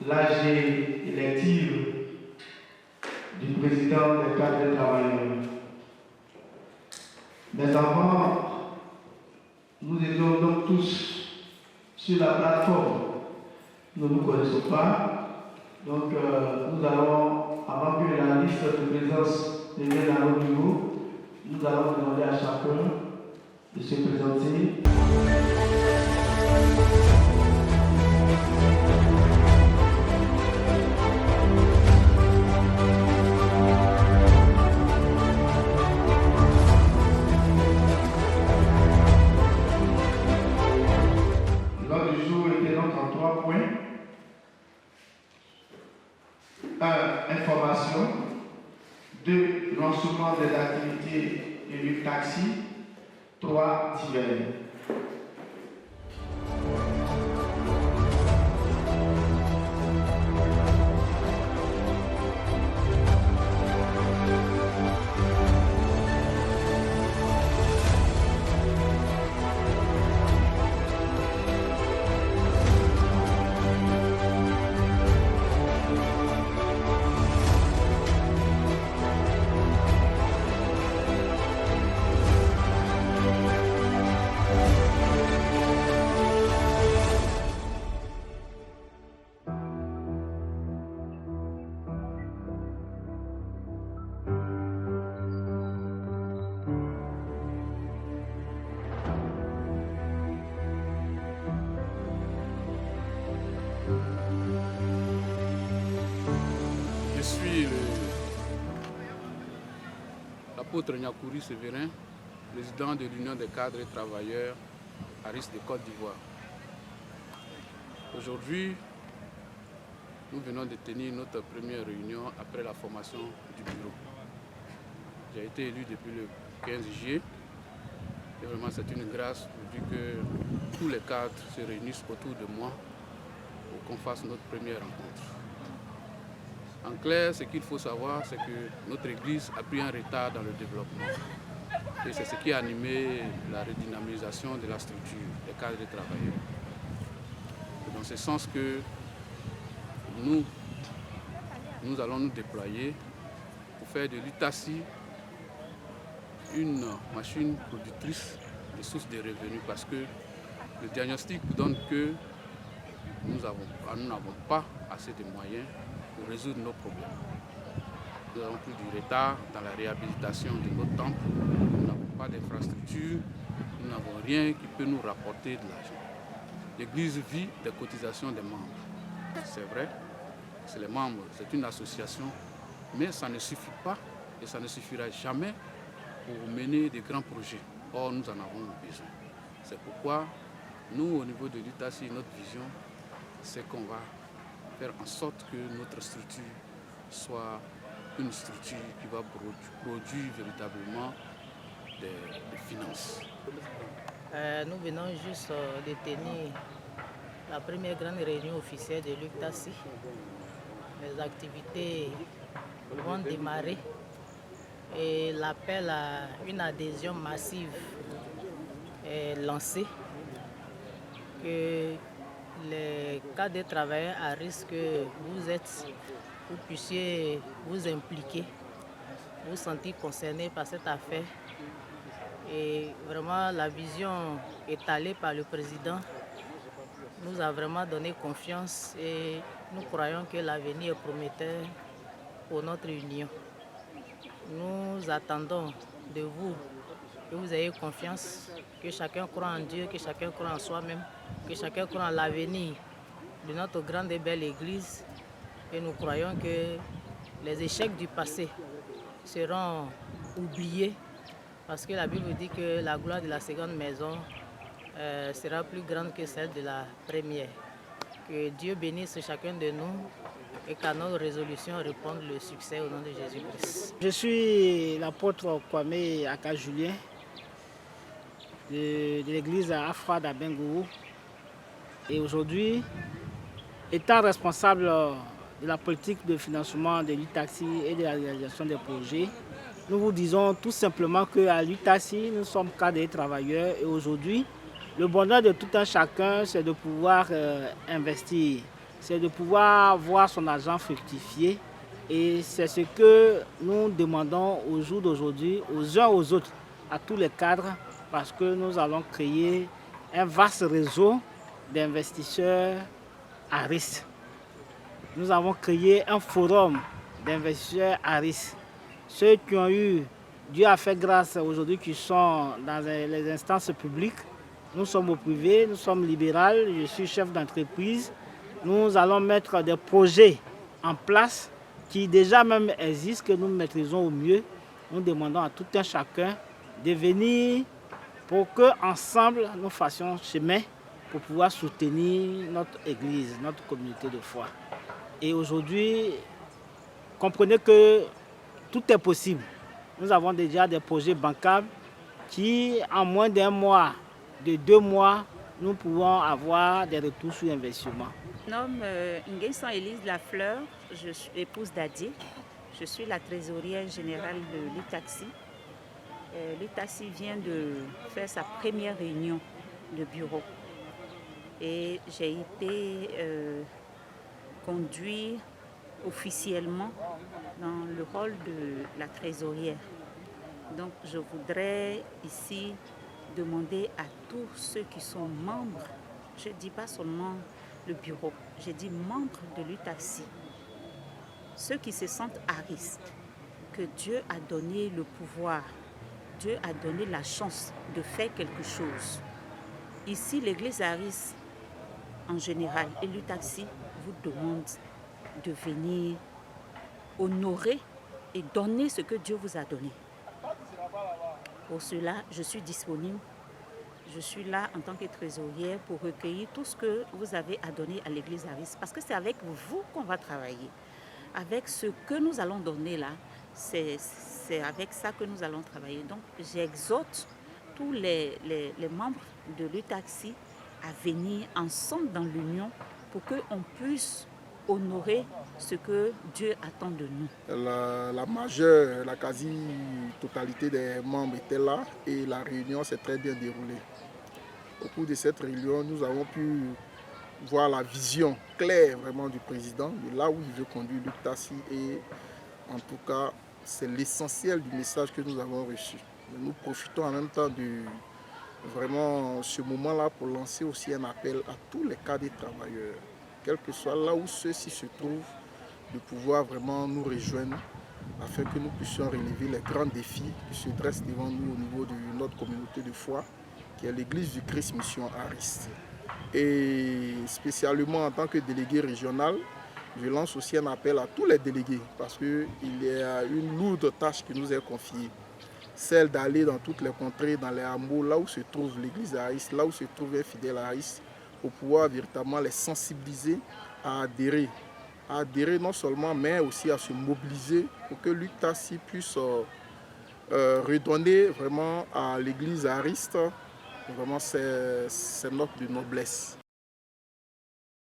l'AG élective du président des cadres des travailleurs. Mais avant, nous étions donc tous sur la plateforme. Nous ne nous connaissons pas. Donc nous allons, avant que la liste de présence ne vienne à notre niveau, nous allons demander à chacun de se présenter. L'ordre du jour était donc en 3 points. 1. Information. 2. Lancement des activités de l'UTAXI. 3. Divers. Je suis l'apôtre Nyakouri Sévérin, président de l'Union des cadres et travailleurs ARIS de Côte d'Ivoire. Aujourd'hui, nous venons de tenir notre première réunion après la formation du bureau. J'ai été élu depuis le 15 juillet et vraiment c'est une grâce vu que tous les cadres se réunissent autour de moi pour qu'on fasse notre première rencontre. En clair, ce qu'il faut savoir, c'est que notre Église a pris un retard dans le développement. Et c'est ce qui a animé la redynamisation de la structure des cadres et travailleurs. C'est dans ce sens que nous allons nous déployer pour faire de l'UTAXI une machine productrice de sources de revenus parce que le diagnostic donne que nous n'avons pas assez de moyens pour résoudre nos problèmes. Nous avons pris du retard dans la réhabilitation de nos temples, nous n'avons pas d'infrastructure, nous n'avons rien qui peut nous rapporter de l'argent. L'Église vit des cotisations des membres. C'est vrai, c'est les membres, c'est une association, mais ça ne suffit pas et ça ne suffira jamais pour mener de grands projets. Or, nous en avons besoin. C'est pourquoi nous, au niveau de l'UTAXI, notre vision, c'est qu'on va faire en sorte que notre structure soit une structure qui va produire véritablement des finances. Nous venons juste de tenir la première grande réunion officielle de l'UTAXI. Les activités vont démarrer et l'appel à une adhésion massive est lancé. Que les cadres de travailleurs à risque que vous puissiez vous impliquer, vous sentir concerné par cette affaire. Et vraiment la vision étalée par le président nous a vraiment donné confiance et nous croyons que l'avenir est prometteur pour notre union. Nous attendons de vous que vous ayez confiance, que chacun croit en Dieu, que chacun croit en soi-même, que chacun croit en l'avenir de notre grande et belle Église. Et nous croyons que les échecs du passé seront oubliés parce que la Bible dit que la gloire de la seconde maison sera plus grande que celle de la première. Que Dieu bénisse chacun de nous et qu'à nos résolutions répondre le succès au nom de Jésus-Christ. Je suis l'apôtre Kwame Aka Julien de l'église Afra d'Abengourou. Et aujourd'hui, étant responsable de la politique de financement de l'UTAXI et de la réalisation des projets, nous vous disons tout simplement qu'à l'UTAXI, nous sommes cadres et travailleurs et aujourd'hui, le bonheur de tout un chacun, c'est de pouvoir investir c'est de pouvoir voir son argent fructifier. Et c'est ce que nous demandons au jour d'aujourd'hui, aux uns aux autres, à tous les cadres, parce que nous allons créer un vaste réseau d'investisseurs à risque. Nous avons créé un forum d'investisseurs à risque. Ceux qui ont eu Dieu a fait grâce aujourd'hui, qui sont dans les instances publiques. Nous sommes au privé, nous sommes libéraux, je suis chef d'entreprise. Nous allons mettre des projets en place qui déjà même existent, que nous maîtrisons au mieux. Nous demandons à tout un chacun de venir pour qu'ensemble nous fassions chemin pour pouvoir soutenir notre église, notre communauté de foi. Et aujourd'hui, comprenez que tout est possible. Nous avons déjà des projets bancables qui, en moins d'un mois, de 2 mois, nous pouvons avoir des retours sur investissement. Mon nom Nguessan Élise Lafleur, je suis épouse d'Adier. Je suis la trésorière générale de l'UTAXI. L'UTAXI vient de faire sa première réunion de bureau. Et j'ai été conduite officiellement dans le rôle de la trésorière. Donc je voudrais ici demander à tous ceux qui sont membres, je ne dis pas seulement le bureau, je dis membres de l'UTAXI, ceux qui se sentent à risque, que Dieu a donné le pouvoir, Dieu a donné la chance de faire quelque chose. Ici, l'église Aris en général et l'UTAXI vous demandent de venir honorer et donner ce que Dieu vous a donné. Pour cela, je suis disponible. Je suis là en tant que trésorière pour recueillir tout ce que vous avez à donner à l'église Aris. Parce que c'est avec vous qu'on va travailler. Avec ce que nous allons donner là, c'est avec ça que nous allons travailler. Donc, j'exhorte tous les membres de l'UTAXI à venir ensemble dans l'union pour qu'on puisse honorer ce que Dieu attend de nous. La quasi-totalité des membres étaient là et la réunion s'est très bien déroulée. Au cours de cette réunion, nous avons pu voir la vision claire vraiment du président, de là où il veut conduire l'UTAXI, et en tout cas, c'est l'essentiel du message que nous avons reçu. Nous profitons en même temps de vraiment ce moment-là pour lancer aussi un appel à tous les cadres travailleurs, quel que soit là où ceux-ci se trouvent, de pouvoir vraiment nous rejoindre afin que nous puissions relever les grands défis qui se dressent devant nous au niveau de notre communauté de foi, qui est l'église du Christ Mission Aris. Et spécialement en tant que délégué régional, je lance aussi un appel à tous les délégués parce qu'il y a une lourde tâche qui nous est confiée, celle d'aller dans toutes les contrées, dans les hameaux, là où se trouve l'église Aris, là où se trouve un fidèle Aris, pour pouvoir véritablement les sensibiliser à adhérer non seulement, mais aussi à se mobiliser pour que l'UTAXI puisse redonner vraiment à l'église Aris vraiment ses notes de noblesse.